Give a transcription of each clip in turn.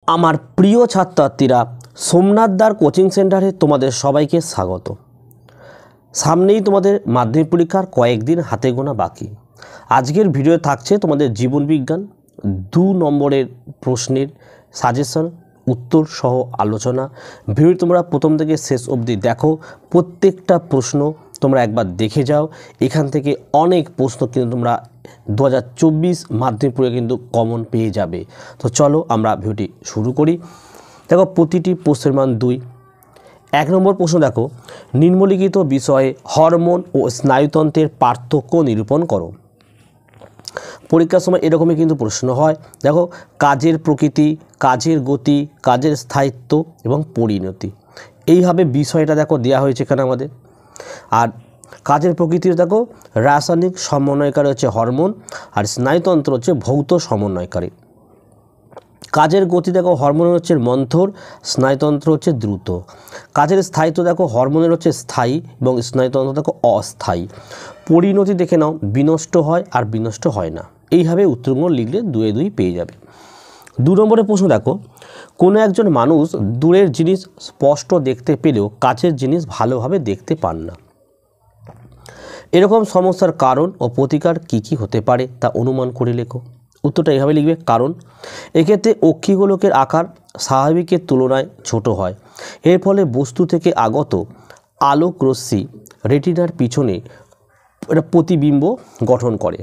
আমার প্রিয় ছাত্রছাত্রীরা, সোমনাথদার কোচিং সেন্টারে তোমাদের সবাইকে স্বাগত। সামনেই তোমাদের মাধ্যমিক পরীক্ষার কয়েকদিন হাতে গোনা বাকি। আজকের ভিডিও থাকছে তোমাদের জীবনবিজ্ঞান 2 নম্বরের প্রশ্নের সাজেশন, উত্তর সহ আলোচনা। ভিডিও তোমরা প্রথম থেকে শেষ অবধি দেখো, প্রত্যেকটা প্রশ্ন তোমরা একবার দেখে যাও। এখান থেকে অনেক প্রশ্ন কিন্তু তোমরা 2024 মাধ্যমিক পরীক্ষা কিন্তু কমন পেয়ে যাবে। তো চলো আমরা ভিডিওটি শুরু করি। দেখো, প্রতিটি প্রশ্নের মান 2। 1 নম্বর প্রশ্ন দেখো, নিম্নলিখিত বিষয়ে হরমোন ও স্নায়ুতন্ত্রের পার্থক্য নিরূপণ করো। পরীক্ষার সময় এরকমই কিন্তু প্রশ্ন হয়। দেখো, কাজের প্রকৃতি, কাজের গতি, কাজের স্থায়িত্ব এবং পরিণতি, এইভাবে বিষয়টা দেখো দেওয়া হয়েছে এখানে আমাদের। আর কাজের প্রকৃতির দেখো, রাসায়নিক সমন্বয়কারী হচ্ছে হরমোন, আর স্নায়ুতন্ত্র হচ্ছে ভৌত সমন্বয়কারী। কাজের গতি দেখো, হরমোন হচ্ছে মন্থর, স্নায়ুতন্ত্র হচ্ছে দ্রুত। কাজের স্থায়িত্ব দেখো, হরমোনের হচ্ছে স্থায়ী এবং স্নায়ুতন্ত্র দেখো অস্থায়ী। পরিণতি দেখে নাও, বিনষ্ট হয় আর বিনষ্ট হয় না। এইভাবে উত্তরগুলো লিখলে 2 2 পেয়ে যাবে। 2 নম্বরের প্রশ্ন দেখো, কোনো একজন মানুষ দূরের জিনিস স্পষ্ট দেখতে পেলেও কাছের জিনিস ভালোভাবে দেখতে পান না। এরকম সমস্যার কারণ ও প্রতিকার কী কী হতে পারে তা অনুমান করে লেখো। উত্তরটা এইভাবে লিখবে। কারণ, এক্ষেত্রে অক্ষিগোলকের আকার স্বাভাবিকের তুলনায় ছোট হয়। এর ফলে বস্তু থেকে আগত আলোক রশ্মি রেটিনার পিছনে প্রতিবিম্ব গঠন করে।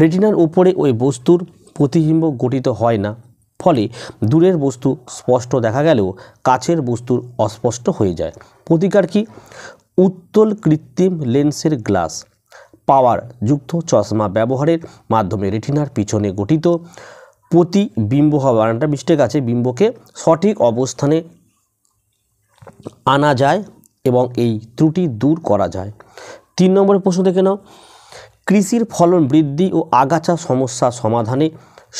রেটিনার উপরে ওই বস্তুর প্রতিবিম্ব গঠিত হয় না, ফলে দূরের বস্তু স্পষ্ট দেখা গেলেও কাছের বস্তুর অস্পষ্ট হয়ে যায়। প্রতিকার কি? উত্তল কৃত্রিম লেন্সের গ্লাস পাওয়ার যুক্ত চশমা ব্যবহারের মাধ্যমে রেটিনার পিছনে গঠিত প্রতিবিম্ব হওয়া মিস্টেক আছে, বিম্বকে সঠিক অবস্থানে আনা যায় এবং এই ত্রুটি দূর করা যায়। 3 নম্বরের প্রশ্ন দেখে নাও, কৃষির ফলন বৃদ্ধি ও আগাছা সমস্যা সমাধানে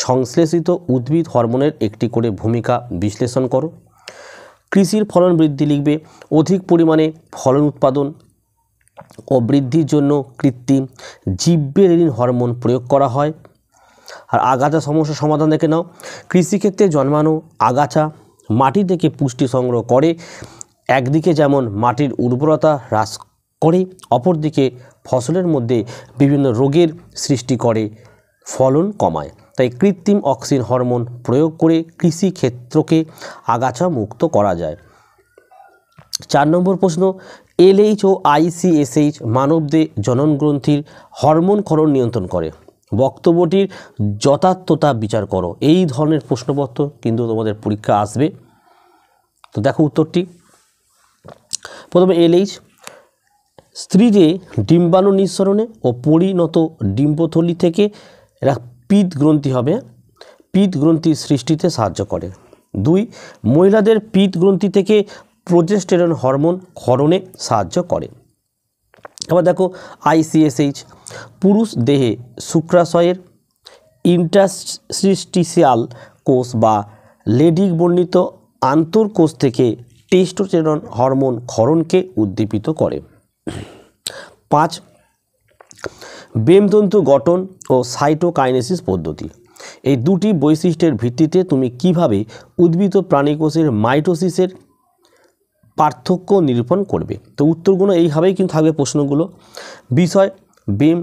সংশ্লেষিত উদ্ভিদ হরমোনের একটি করে ভূমিকা বিশ্লেষণ করো। কৃষির ফলন বৃদ্ধি লিখবে, অধিক পরিমাণে ফলন উৎপাদন ও বৃদ্ধির জন্য কৃত্রিম জিব্বেরেলিন হরমোন প্রয়োগ করা হয়। আর আগাছা সমস্যা সমাধান দেখে নাও, কৃষিক্ষেত্রে জন্মানো আগাছা মাটি থেকে পুষ্টি সংগ্রহ করে, একদিকে যেমন মাটির উর্বরতা হ্রাস করে, অপরদিকে ফসলের মধ্যে বিভিন্ন রোগের সৃষ্টি করে, ফলন কমায়। তাই কৃত্রিম অক্সিন হরমোন প্রয়োগ করে কৃষিক্ষেত্রকে আগাছা মুক্ত করা যায়। 4 নম্বর প্রশ্ন, LH ও ICSH মানবদেহে জননগ্রন্থির হরমোন ক্ষরণ নিয়ন্ত্রণ করে। বক্তব্যটির যথার্থতা বিচার করো। এই ধরনের প্রশ্নপত্র কিন্তু তোমাদের পরীক্ষা আসবে। তো দেখো উত্তরটি। প্রথমে LH, স্ত্রীরে ডিম্বাণু নিঃসরণে ও পরিণত ডিম্বথলি থেকে এরা পিত্ত গ্রন্থি হবে, পিত্ত গ্রন্থি সৃষ্টিতে সাহায্য করে। 2, মহিলাদের পিত্ত গ্রন্থি থেকে প্রোজেস্টেরন হরমোন ক্ষরণে সাহায্য করে। আবার দেখো ICSH, পুরুষ দেহে শুক্রাশয়ের ইন্টারস্টিশিয়াল কোষ বা লেডিক বর্ণিত আন্তঃকোষ থেকে টেস্টোস্টেরন হরমোন ক্ষরণকে উদ্দীপিত করে। 5, বেমতন্তু গঠন ও সাইটোকাইনেসিস পদ্ধতি। এই দুটি বৈশিষ্ট্যের ভিত্তিতে তুমি কিভাবে উদ্ভিদ প্রাণীকোষের মাইটোসিসের পার্থক্য নিরূপণ করবে। তো উত্তরগুলো এইভাবেই কিন্তু থাকবে প্রশ্নগুলো। বিষয় বেম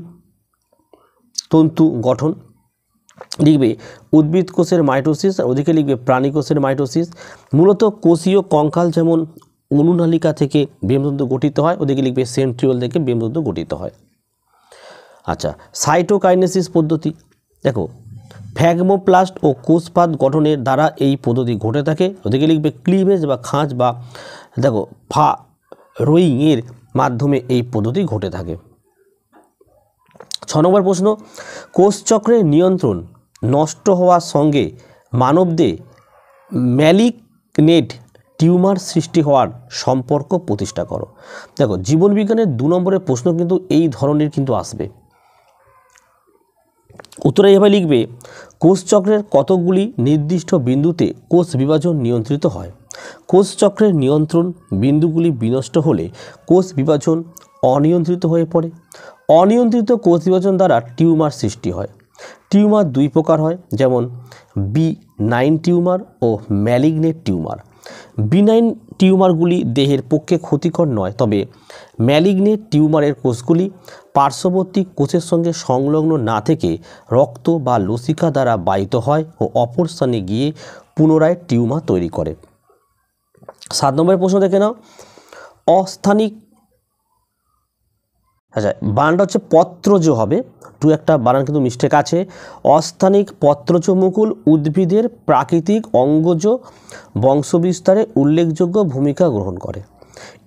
তন্তু গঠন লিখবে উদ্ভিদ কোষের মাইটোসিস, আর ওদিকে লিখবে প্রাণী কোষের মাইটোসিস। মূলত কোষীয় কঙ্কাল যেমন অনুনালিকা থেকে বেমতন্তু গঠিত হয়, ওদিকে লিখবে সেন্ট্রিওল থেকে বেমতন্তু গঠিত হয়। আচ্ছা, সাইটোকাইনেসিস পদ্ধতি দেখো, ফ্যাগমোপ্লাস্ট ও কোষপাত গঠনের দ্বারা এই পদ্ধতি ঘটে থাকে, ওদিকে লিখবে ক্লিভেজ বা খাঁজ বা দেখো ফারোয়িংয়ের মাধ্যমে এই পদ্ধতি ঘটে থাকে। 6 নম্বর প্রশ্ন, কোষচক্রের নিয়ন্ত্রণ নষ্ট হওয়ার সঙ্গে মানবদেহে ম্যালিগনেন্ট টিউমার সৃষ্টি হওয়ার সম্পর্ক প্রতিষ্ঠা করো। দেখো, জীবনবিজ্ঞানের 2 নম্বরের প্রশ্ন কিন্তু এই ধরনের কিন্তু আসবে। উত্তরে এভাবে লিখবে, কোষচক্রের কতগুলি নির্দিষ্ট বিন্দুতে কোষ বিভাজন নিয়ন্ত্রিত হয়। কোষচক্রের নিয়ন্ত্রণ বিন্দুগুলি বিনষ্ট হলে কোষ বিভাজন অনিয়ন্ত্রিত হয়ে পড়ে। অনিয়ন্ত্রিত কোষ বিভাজন দ্বারা টিউমার সৃষ্টি হয়। টিউমার 2 প্রকার হয়, যেমন বিনাইন টিউমার ও ম্যালিগনেন্ট টিউমার। বিনাইন টিউমারগুলি দেহের পক্ষে ক্ষতিকর নয়, তবে ম্যালিগনেন্ট টিউমারের কোষগুলি পার্শ্ববর্তী কোষের সঙ্গে সংলগ্ন না থেকে রক্ত বা লসিকা দ্বারা বাহিত হয় ও অপর স্থানে গিয়ে পুনরায় টিউমার তৈরি করে। 7 নম্বরের প্রশ্ন দেখে নাও। অস্থানিক, আচ্ছা বানানটা হচ্ছে পত্রজ হবে, একটা বানান কিন্তু মিস্টেক আছে। অস্থানিক পত্রজ মুকুল উদ্ভিদের প্রাকৃতিক অঙ্গজ বংশবিস্তারে উল্লেখযোগ্য ভূমিকা গ্রহণ করে।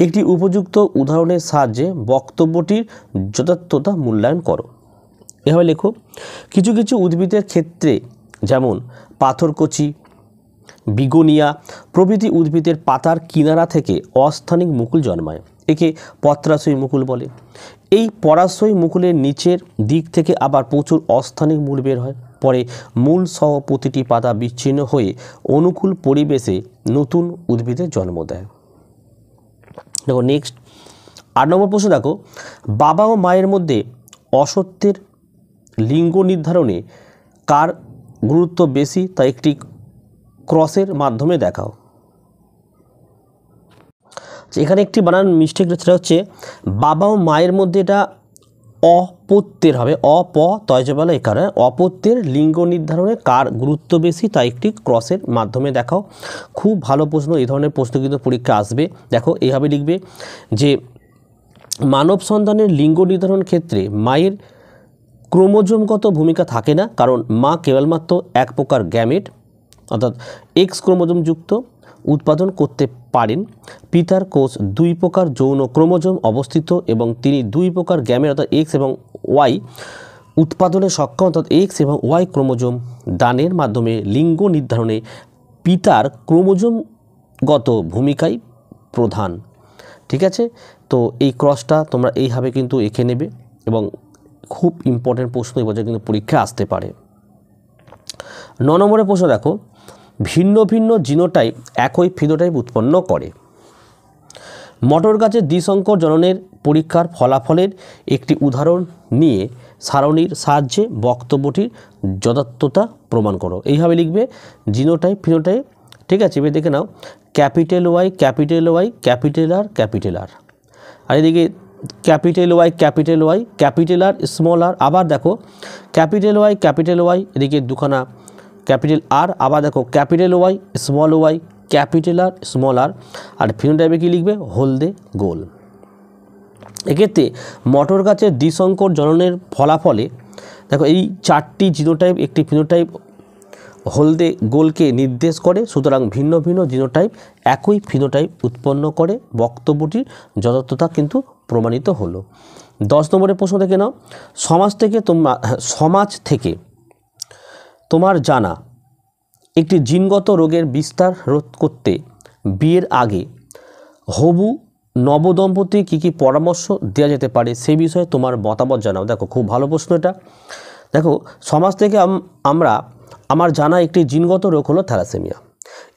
একটি উপযুক্ত উদাহরণের সাহায্যে বক্তব্যটির যথার্থতা মূল্যায়ন করো। এভাবে লেখো, কিছু কিছু উদ্ভিদের ক্ষেত্রে যেমন পাথরকচি, বিগোনিয়া প্রভৃতি উদ্ভিদের পাতার কিনারা থেকে অস্থানিক মুকুল জন্মায়। একে পত্রাশয়ী মুকুল বলে। এই পরাশয়ী মুকুলের নিচের দিক থেকে আবার প্রচুর অস্থানিক মূল বের হয়। পরে মূল সহ প্রতিটি পাতা বিচ্ছিন্ন হয়ে অনুকূল পরিবেশে নতুন উদ্ভিদের জন্ম দেয়। দেখো নেক্সট 8 নম্বর প্রশ্ন দেখো, বাবা ও মায়ের মধ্যে অসত্যের লিঙ্গ নির্ধারণে কার গুরুত্ব বেশি তা একটি ক্রসের মাধ্যমে দেখাও। এখানে একটি বানান মিস্টেক সেটা হচ্ছে বাবা ও মায়ের মধ্যে এটা অপত্যের হবে, অপ তয়জবালা একার, অপত্যের লিঙ্গ নির্ধারণে কার গুরুত্ব বেশি তা একটি ক্রসের মাধ্যমে দেখাও। খুব ভালো প্রশ্ন, এই ধরনের প্রশ্ন কিন্তু পরীক্ষা আসবে। দেখো এইভাবে লিখবে যে মানব সন্তানের লিঙ্গ নির্ধারণ ক্ষেত্রে মায়ের ক্রোমোজোমগত ভূমিকা থাকে না, কারণ মা কেবলমাত্র এক প্রকার গ্যামেট অর্থাৎ এক্স ক্রোমোজোমযুক্ত উৎপাদন করতে পারেন। পিতার কোষ 2 প্রকার যৌন ক্রোমোজোম অবস্থিত এবং তিনি 2 প্রকার গ্যামেট অর্থাৎ এক্স এবং ওয়াই উৎপাদনে সক্ষম, অর্থাৎ এক্স এবং ওয়াই ক্রোমোজোম দানের মাধ্যমে লিঙ্গ নির্ধারণে পিতার ক্রোমোজোমগত ভূমিকাই প্রধান। ঠিক আছে, তো এই ক্রসটা তোমরা এইভাবে কিন্তু এঁকে নেবে এবং খুব ইম্পর্টেন্ট প্রশ্ন এই বছর কিন্তু পরীক্ষা আসতে পারে। 9 নম্বরের প্রশ্ন দেখো, ভিন্ন ভিন্ন জিনোটাইপ একই ফিনোটাইপ উৎপন্ন করে। মটর গাছের দ্বিসংকর জননের পরীক্ষার ফলাফলের একটি উদাহরণ নিয়ে সারণীর সাহায্যে বক্তব্যটির যথার্থতা প্রমাণ করো। এইভাবে লিখবে জিনোটাইপ ফিনোটাইপ। ঠিক আছে, এবার দেখে নাও, capital Y capital Y capital R capital R, আর এদিকে capital Y capital Y capital R small R, আবার দেখো ক্যাপিটাল ওয়াই এদিকে দুখানা ক্যাপিটাল আর, আবার দেখো capital Y capital R small R, আর ফিনোটাইপে কী লিখবে হলদে গোল। এক্ষেত্রে মটর গাছের দ্বিসংকর জননের ফলাফলে দেখো এই 4টি জিনোটাইপ একটি ফিনোটাইপ হলদে গোলকে নির্দেশ করে, সুতরাং ভিন্ন ভিন্ন জিনোটাইপ একই ফিনোটাইপ উৎপন্ন করে। বক্তব্যটির যথার্থতা কিন্তু প্রমাণিত হলো। 10 নম্বরের প্রশ্ন দেখে নাও, সমাজ থেকে তোমার জানা একটি জিনগত রোগের বিস্তার রোধ করতে বিয়ের আগে হবু নবদম্পতি কী কী পরামর্শ দেওয়া যেতে পারে সে বিষয়ে তোমার মতামত জানাও। দেখো খুব ভালো প্রশ্ন এটা। দেখো সমাজ থেকে আমার জানা একটি জিনগত রোগ হলো থ্যালাসেমিয়া।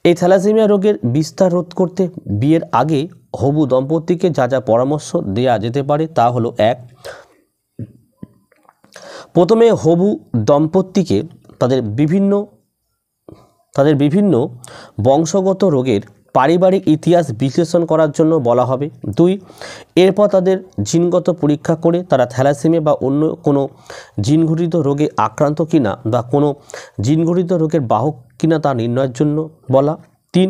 এই থ্যালাসেমিয়া রোগের বিস্তার রোধ করতে বিয়ের আগে হবু দম্পতিকে যা যা পরামর্শ দেওয়া যেতে পারে তা হলো, 1, প্রথমে হবু দম্পতিকে তাদের বিভিন্ন বংশগত রোগের পারিবারিক ইতিহাস বিশ্লেষণ করার জন্য বলা হবে। 2, এরপর তাদের জিনগত পরীক্ষা করে তারা থ্যালাসেমিয়া বা অন্য কোনো জিনঘটিত রোগে আক্রান্ত কিনা বা কোনো জিনঘটিত রোগের বাহক কিনা তা নির্ণয়ের জন্য বলা। 3,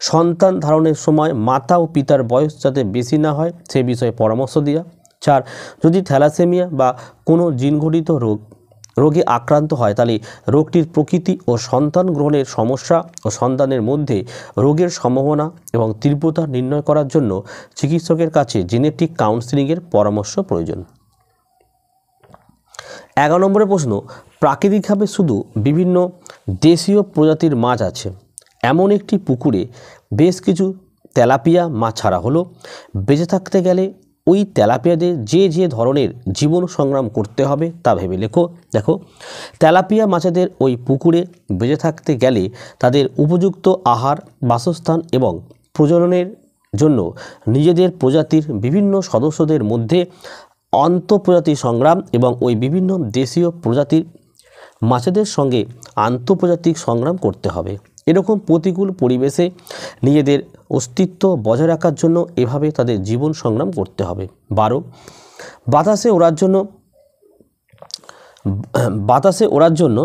সন্তান ধারণের সময় মাতা ও পিতার বয়স যাতে বেশি না হয় সে বিষয়ে পরামর্শ দেওয়া। 4, যদি থ্যালাসেমিয়া বা কোনো জিনঘটিত রোগে আক্রান্ত হয় তাহলে রোগটির প্রকৃতি ও সন্তান গ্রহণের সমস্যা ও সন্তানের মধ্যে রোগের সম্ভাবনা এবং তীব্রতা নির্ণয় করার জন্য চিকিৎসকের কাছে জেনেটিক কাউন্সেলিংয়ের পরামর্শ প্রয়োজন। 11 নম্বরের প্রশ্ন, প্রাকৃতিকভাবে শুধু বিভিন্ন দেশীয় প্রজাতির মাছ আছে এমন একটি পুকুরে বেশ কিছু তেলাপিয়া মাছ ছাড়া হলো। বেঁচে থাকতে গেলে ওই তেলাপিয়াদের যে ধরনের জীবন সংগ্রাম করতে হবে তা ভেবে লেখো। দেখো তেলাপিয়া মাছেদের ওই পুকুরে বেঁচে থাকতে গেলে তাদের উপযুক্ত আহার, বাসস্থান এবং প্রজননের জন্য নিজেদের প্রজাতির বিভিন্ন সদস্যদের মধ্যে আন্তঃপ্রজাতি সংগ্রাম এবং ওই বিভিন্ন দেশীয় প্রজাতির মাছেদের সঙ্গে আন্তঃপ্রজাতিক সংগ্রাম করতে হবে। এরকম প্রতিকূল পরিবেশে নিজেদের অস্তিত্ব বজায় রাখার জন্য এভাবে তাদের জীবন সংগ্রাম করতে হবে। 12 বাতাসে ওড়ার জন্য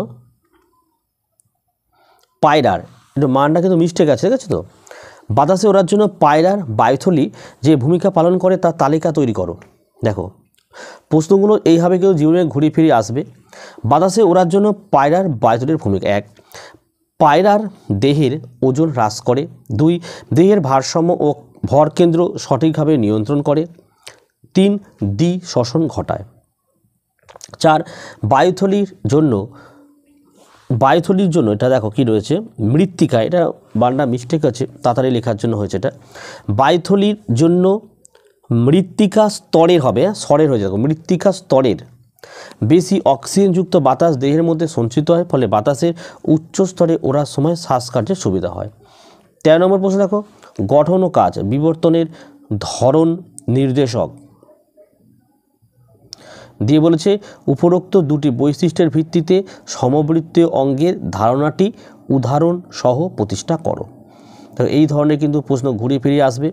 পায়রার, একটু মানটা কিন্তু মিস্টেক আছে, ঠিক আছে? তো বাতাসে ওড়ার জন্য পায়রার বায়ুথলি যে ভূমিকা পালন করে তার তালিকা তৈরি করো। দেখো প্রশ্নগুলো এইভাবে কেউ জীবনে ঘুরে ফিরে আসবে। বাতাসে ওড়ার জন্য পায়রার বায়ুথলির ভূমিকা। 1 পায়রার দেহের ওজন হ্রাস করে। 2 দেহের ভারসাম্য ও ভর কেন্দ্র সঠিকভাবে নিয়ন্ত্রণ করে। 3 দ্বি শ্বসন ঘটায়। 4 বায়ুথলির জন্য এটা দেখো কি রয়েছে, মৃত্তিকা, এটা বাংলা মিস্টেক আছে, তাড়াতাড়ি লেখার জন্য হয়েছে এটা। বায়ুথলির জন্য মৃত্তিকা স্তরের হবে, স্বরের হয়ে যাবে, মৃত্তিকা স্তরের বেশি অক্সিজেনযুক্ত বাতাস দেহের মধ্যে সঞ্চিত হয়, ফলে বাতাসের উচ্চ স্তরে ওড়ার সময় শ্বাসকার্যের সুবিধা হয়। 13 নম্বর প্রশ্ন দেখো, গঠন ও কাজ বিবর্তনের ধরন নির্দেশক দিয়ে বলেছে উপরোক্ত দুটি বৈশিষ্ট্যের ভিত্তিতে সমবৃত্তীয় অঙ্গের ধারণাটি উদাহরণ সহ প্রতিষ্ঠা করো। তো এই ধরনের কিন্তু প্রশ্ন ঘুরে ফিরে আসবে।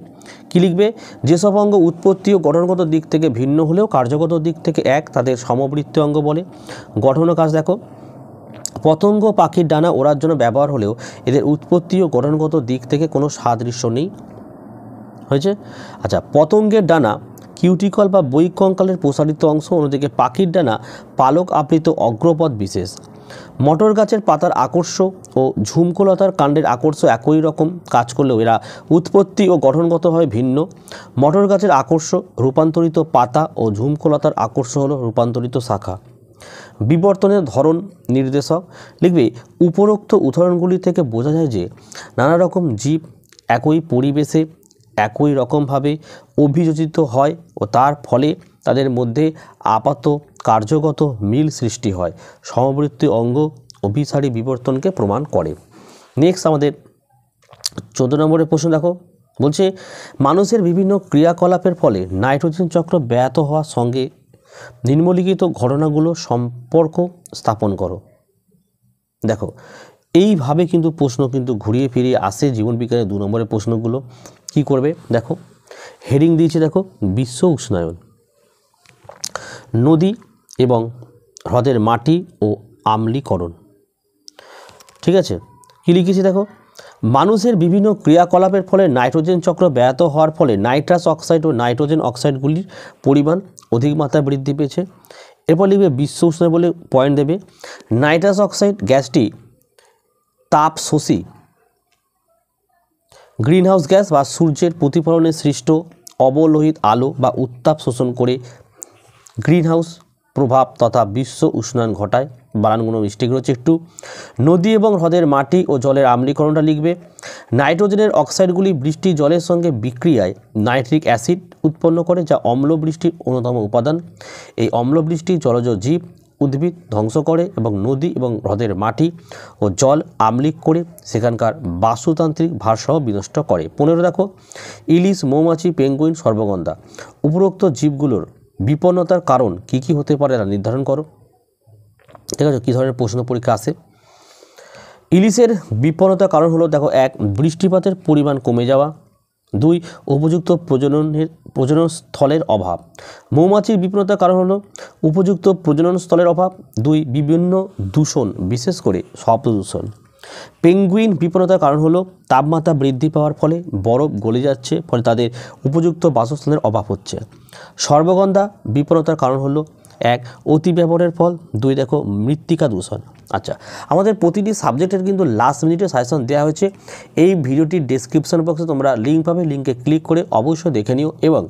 কি লিখবে, যেসব অঙ্গ উৎপত্তি ও গঠনগত দিক থেকে ভিন্ন হলেও কার্যগত দিক থেকে এক, তাদের সমবৃত্তীয় অঙ্গ বলে। গঠন ও কাজ দেখো, পতঙ্গ পাখির ডানা ওড়ার জন্য ব্যবহার হলেও এদের উৎপত্তি ও গঠনগত দিক থেকে কোনো সাদৃশ্য নেই। হয়েছে? আচ্ছা, পতঙ্গের ডানা কিউটিকল বা বৈকঙ্কালের প্রসারিত অংশ, অন্যদিকে পাখির ডানা পালক আবৃত অগ্রপদ বিশেষ। মটর গাছের পাতার আকর্ষ ও ঝুমকোলতার কাণ্ডের আকর্ষ একই রকম কাজ করলেও এরা উৎপত্তি ও গঠনগতভাবে ভিন্ন। মটর গাছের আকর্ষ রূপান্তরিত পাতা ও ঝুমকোলতার আকর্ষ হলো রূপান্তরিত শাখা। বিবর্তনের ধরন নির্দেশক লিখবে, উপরোক্ত উদাহরণগুলি থেকে বোঝা যায় যে নানা রকম জীব একই পরিবেশে একই রকমভাবে অভিযোজিত হয় ও তার ফলে তাদের মধ্যে আপাত কার্যগত মিল সৃষ্টি হয়। সমবৃত্তি অঙ্গ অভিসারী বিবর্তনকে প্রমাণ করে। নেক্সট আমাদের 14 নম্বরের প্রশ্ন দেখো, বলছে মানুষের বিভিন্ন ক্রিয়াকলাপের ফলে নাইট্রোজেন চক্র ব্যাহত হওয়ার সঙ্গে নিম্নলিখিত ঘটনাগুলো সম্পর্ক স্থাপন করো। দেখো এইভাবে কিন্তু প্রশ্ন কিন্তু ঘুরিয়ে ফিরিয়ে আসে জীবন বিজ্ঞানের 2 নম্বরের প্রশ্নগুলো। কি করবে দেখো, হেডিং দিয়েছে দেখো, বিশ্ব উষ্ণায়ন, নদী এবং হ্রদের মাটি ও আম্লীকরণ। ঠিক আছে, কি লিখেছি দেখো, মানুষের বিভিন্ন ক্রিয়াকলাপের ফলে নাইট্রোজেন চক্র ব্যাহত হওয়ার ফলে নাইট্রাস অক্সাইড ও নাইট্রোজেন অক্সাইডগুলির পরিমাণ অধিক মাত্রায় বৃদ্ধি পেয়েছে। এরপর লিখবে বিশ্ব উষ্ণায়ন বলে পয়েন্ট দেবে। নাইট্রাস অক্সাইড গ্যাসটি তাপ শোষী গ্রিনহাউস গ্যাস বা সূর্যের প্রতিফলনে সৃষ্ট অবলোহিত আলো বা উত্তাপ শোষণ করে গ্রিনহাউস প্রভাব তথা বিশ্ব উষ্ণায়ন ঘটায়। বানানগুলো মিস্টেক রয়েছে একটু। নদী এবং হ্রদের মাটি ও জলের আম্লীকরণটা লিখবে, নাইট্রোজেনের অক্সাইডগুলি বৃষ্টি জলের সঙ্গে বিক্রিয়ায় নাইট্রিক অ্যাসিড উৎপন্ন করে, যা অম্ল বৃষ্টির অন্যতম উপাদান। এই অম্ল বৃষ্টি জলজ জীব উদ্ভিদ ধ্বংস করে এবং নদী এবং হ্রদের মাটি ও জল আম্লিক করে সেখানকার বাস্তুতান্ত্রিক ভারসাম্য বিনষ্ট করে। 15 দেখো, ইলিশ, মৌমাছি, পেঙ্গুইন, সর্পগন্ধা উপরোক্ত জীবগুলোর বিপন্নতার কারণ কি কি হতে পারে তা নির্ধারণ করো। ঠিক আছে, কী ধরনের প্রশ্ন পরীক্ষা আসে। ইলিশের বিপন্নতার কারণ হলো দেখো, 1 বৃষ্টিপাতের পরিমাণ কমে যাওয়া, 2 উপযুক্ত প্রজনন স্থলের অভাব। মৌমাছির বিপন্নতার কারণ হলো উপযুক্ত প্রজনন স্থলের অভাব, 2 বিভিন্ন দূষণ বিশেষ করে শব্দ দূষণ। পেঙ্গুইন বিপন্নতার কারণ হলো তাপমাত্রা বৃদ্ধি পাওয়ার ফলে বরফ গলে যাচ্ছে, ফলে তাদের উপযুক্ত বাসস্থানের অভাব হচ্ছে। সর্পগন্ধা বিপন্নতার কারণ হলো 1 অতি ব্যবহারের ফল, 2 দেখো মৃত্তিকা দূষণ। আচ্ছা, আমাদের প্রতিটি সাবজেক্টের কিন্তু লাস্ট মিনিটে সাজেশন দেওয়া হয়েছে। এই ভিডিওটির ডেসক্রিপশন বক্সে তোমরা লিঙ্ক পাবে, লিঙ্কে ক্লিক করে অবশ্যই দেখে নিও। এবং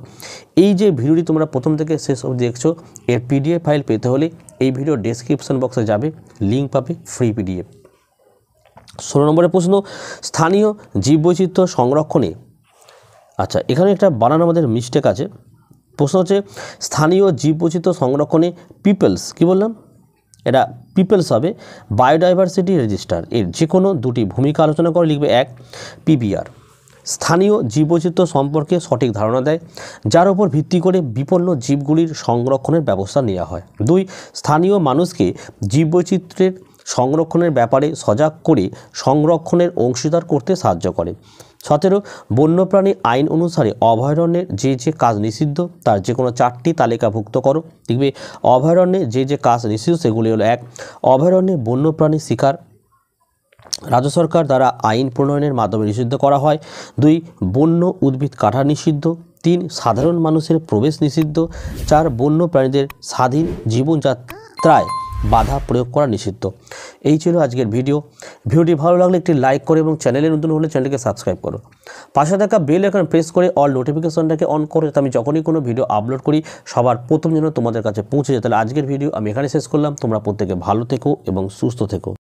এই যে ভিডিওটি তোমরা প্রথম থেকে শেষ অবধি দেখছো, এর পিডিএফ ফাইল পেতে হলে এই ভিডিও ডেসক্রিপশন বক্সে যাবে, লিঙ্ক পাবে, ফ্রি পিডিএফ। 16 নম্বরের প্রশ্ন, স্থানীয় জীববৈচিত্র্য সংরক্ষণে। আচ্ছা, এখানে একটা বানান আমাদের মিস্টেক আছে। প্রশ্ন হচ্ছে স্থানীয় জীববৈচিত্র্য সংরক্ষণে পিপলস, কি বললাম, এটা পিপলস হবে, বায়োডাইভার্সিটি রেজিস্টার এর যে কোনো দুটি ভূমিকা আলোচনা করে লিখবে। 1 পিবিআর, স্থানীয় জীববৈচিত্র্য সম্পর্কে সঠিক ধারণা দেয়, যার উপর ভিত্তি করে বিপন্ন জীবগুলির সংরক্ষণের ব্যবস্থা নেওয়া হয়। 2. স্থানীয় মানুষকে জীববৈচিত্র্যের সংরক্ষণের ব্যাপারে সজাগ করে সংরক্ষণের অংশীদার করতে সাহায্য করে। 17. বন্যপ্রাণী আইন অনুসারে অভয়ারণ্যের যে কাজ নিষিদ্ধ তার যে কোনো 4টি তালিকাভুক্ত করো। দেখবে অভয়ারণ্যে যে কাজ নিষিদ্ধ সেগুলি হলো: 1. অভয়ারণ্যে বন্যপ্রাণী শিকার রাজ্য সরকার দ্বারা আইন প্রণয়নের মাধ্যমে নিষিদ্ধ করা হয়। 2. বন্য উদ্ভিদ কাটা নিষিদ্ধ। 3. সাধারণ মানুষের প্রবেশ নিষিদ্ধ। 4. বন্য প্রাণীদের স্বাধীন জীবনযাত্রায় বাধা প্রয়োগ করা নিষিদ্ধ। এই ছিল আজকের ভিডিওটি ভালো লাগলে একটি লাইক করো এবং চ্যানেলে নতুন হলে চ্যানেলকে সাবস্ক্রাইব করো। পাশে থাকা বেল আইকন প্রেস করে অল নোটিফিকেশনটাকে অন করো, যাতে আমি যখনই কোনো ভিডিও আপলোড করি সবার প্রথম যেন তোমাদের কাছে পৌঁছে যায়। তাহলে আজকের ভিডিও আমি এখানে শেষ করলাম। তোমরা প্রত্যেকে ভালো থেকো এবং সুস্থ থেকো।